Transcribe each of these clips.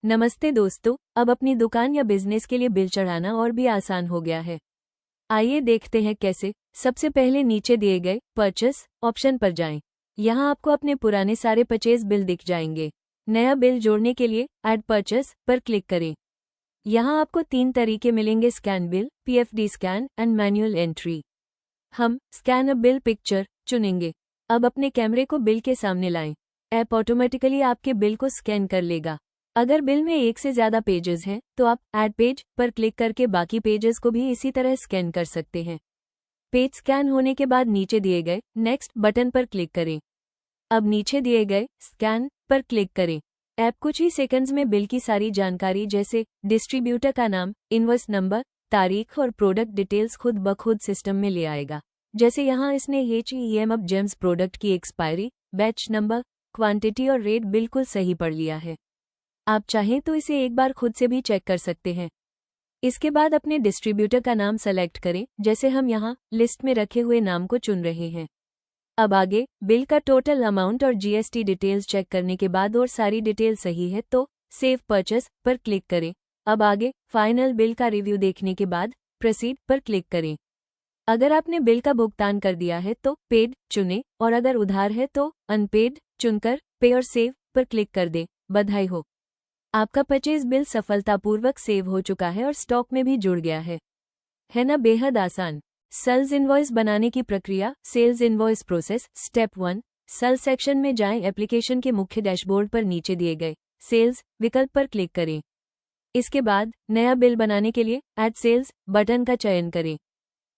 नमस्ते दोस्तों, अब अपनी दुकान या बिजनेस के लिए बिल चढ़ाना और भी आसान हो गया है। आइए देखते हैं कैसे। सबसे पहले नीचे दिए गए परचेस ऑप्शन पर जाएं। यहाँ आपको अपने पुराने सारे परचेस बिल दिख जाएंगे। नया बिल जोड़ने के लिए ऐड परचेस पर क्लिक करें। यहाँ आपको 3 तरीके मिलेंगे: scan bill, PFD scan and manual entry. हम स्कैन अ बिल पिक्चर चुनेंगे। अब अपने कैमरे को बिल के सामने लाएं। ऐप ऑटोमेटिकली आपके बिल को स्कैन कर लेगा। अगर बिल में एक से ज़्यादा पेजेस हैं तो आप ऐड पेज पर क्लिक करके बाकी पेजेस को भी इसी तरह स्कैन कर सकते हैं। पेज स्कैन होने के बाद नीचे दिए गए नेक्स्ट बटन पर क्लिक करें। अब नीचे दिए गए स्कैन पर क्लिक करें। ऐप कुछ ही सेकंड्स में बिल की सारी जानकारी जैसे डिस्ट्रीब्यूटर का नाम, इनवॉइस नंबर, तारीख और प्रोडक्ट डिटेल्स खुद ब खुद सिस्टम में ले आएगा। जैसे यहाँ इसने HEM अब जेम्स प्रोडक्ट की एक्सपायरी, बैच नंबर, क्वांटिटी और रेट बिल्कुल सही पढ़ लिया है। आप चाहें तो इसे एक बार खुद से भी चेक कर सकते हैं। इसके बाद अपने डिस्ट्रीब्यूटर का नाम सेलेक्ट करें, जैसे हम यहाँ लिस्ट में रखे हुए नाम को चुन रहे हैं। अब आगे बिल का टोटल अमाउंट और GST डिटेल्स चेक करने के बाद और सारी डिटेल सही है तो सेव परचेस पर क्लिक करें। अब आगे फाइनल बिल का रिव्यू देखने के बाद प्रोसीड पर क्लिक करें। अगर आपने बिल का भुगतान कर दिया है तो पेड चुनें और अगर उधार है तो अनपेड चुनकर पे और सेव पर क्लिक कर दें। बधाई हो, आपका परचेज बिल सफलतापूर्वक सेव हो चुका है और स्टॉक में भी जुड़ गया है ना बेहद आसान। सेल्स इनवॉइस बनाने की प्रक्रिया। Sales invoice process. Step 1, sales section में जाएं। एप्लीकेशन के मुख्य डैशबोर्ड पर नीचे दिए गए सेल्स विकल्प पर क्लिक करें। इसके बाद नया बिल बनाने के लिए ऐड सेल्स बटन का चयन करें।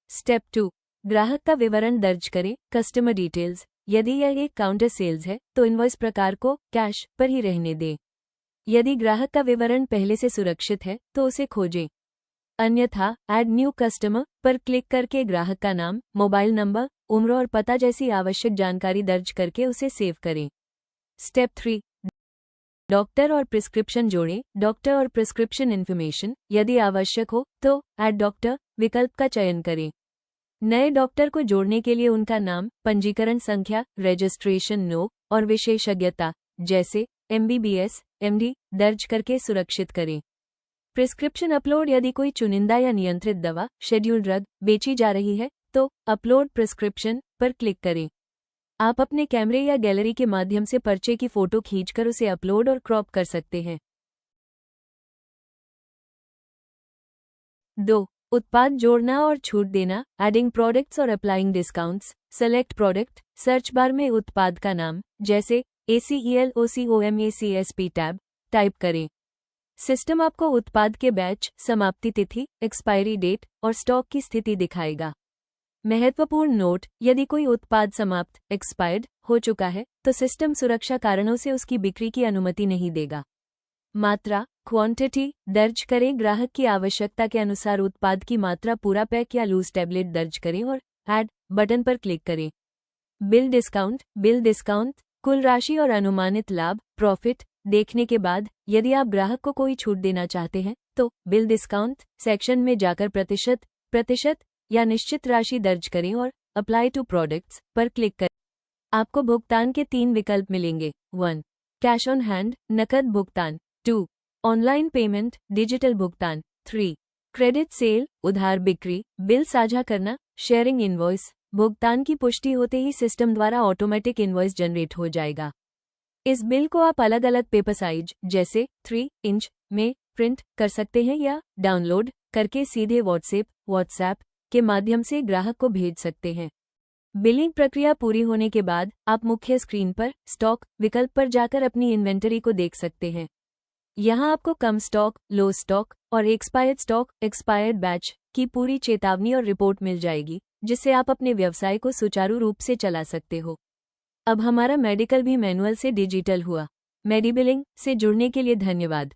स्टेप 2, ग्राहक का विवरण दर्ज करें। Customer details. यदि यह एक काउंटर सेल्स है तो इनवॉइस प्रकार को कैश पर ही रहने दें। यदि ग्राहक का विवरण पहले से सुरक्षित है तो उसे खोजें, अन्यथा ऐड न्यू कस्टमर पर क्लिक करके ग्राहक का नाम, मोबाइल नंबर, उम्र और पता जैसी आवश्यक जानकारी दर्ज करके उसे सेव करें। स्टेप 3, डॉक्टर और प्रिस्क्रिप्शन जोड़ें। डॉक्टर और प्रिस्क्रिप्शन इन्फॉर्मेशन। यदि आवश्यक हो तो ऐड डॉक्टर विकल्प का चयन करें। नए डॉक्टर को जोड़ने के लिए उनका नाम, पंजीकरण संख्या, रजिस्ट्रेशन नो और विशेषज्ञता जैसे MBBS, MD दर्ज करके सुरक्षित करें। Prescription upload. यदि कोई चुनिंदा या नियंत्रित दवा, शेड्यूल ड्रग बेची जा रही है तो अपलोड प्रिस्क्रिप्शन पर क्लिक करें। आप अपने कैमरे या गैलरी के माध्यम से पर्चे की फोटो खींचकर उसे अपलोड और क्रॉप कर सकते हैं। 2, उत्पाद जोड़ना और छूट देना। एडिंग प्रोडक्ट्स और applying discounts. Select product. Search bar में उत्पाद का नाम जैसे ACELOCOMACSP टैब टाइप करें। सिस्टम आपको उत्पाद के बैच, समाप्ति तिथि, एक्सपायरी डेट और स्टॉक की स्थिति दिखाएगा। महत्वपूर्ण नोट: यदि कोई उत्पाद समाप्त एक्सपायर्ड हो चुका है तो सिस्टम सुरक्षा कारणों से उसकी बिक्री की अनुमति नहीं देगा। मात्रा, क्वांटिटी दर्ज करें। ग्राहक की आवश्यकता के अनुसार उत्पाद की मात्रा, पूरा पैक या लूज टैबलेट दर्ज करें और ऐड बटन पर क्लिक करें। Bill discount. बिल डिस्काउंट कुल राशि और अनुमानित लाभ, प्रॉफिट देखने के बाद यदि आप ग्राहक को कोई छूट देना चाहते हैं तो बिल डिस्काउंट सेक्शन में जाकर प्रतिशत या निश्चित राशि दर्ज करें और अप्लाई टू प्रोडक्ट्स पर क्लिक करें। आपको भुगतान के 3 विकल्प मिलेंगे: 1, कैश ऑन हैंड नकद भुगतान, 2, ऑनलाइन पेमेंट डिजिटल भुगतान, 3, क्रेडिट सेल उधार बिक्री। बिल साझा करना। Sharing invoice. भुगतान की पुष्टि होते ही सिस्टम द्वारा ऑटोमेटिक इनवॉइस जनरेट हो जाएगा। इस बिल को आप अलग अलग पेपर साइज जैसे 3 इंच में प्रिंट कर सकते हैं या डाउनलोड करके सीधे व्हाट्सएप के माध्यम से ग्राहक को भेज सकते हैं। बिलिंग प्रक्रिया पूरी होने के बाद आप मुख्य स्क्रीन पर स्टॉक विकल्प पर जाकर अपनी इन्वेंटरी को देख सकते हैं। यहाँ आपको कम स्टॉक, लो स्टॉक और एक्सपायर्ड स्टॉक, एक्सपायर्ड बैच की पूरी चेतावनी और रिपोर्ट मिल जाएगी, जिससे आप अपने व्यवसाय को सुचारू रूप से चला सकते हो। अब हमारा मेडिकल भी मैनुअल से डिजिटल हुआ। मेडिबिलिंग से जुड़ने के लिए धन्यवाद।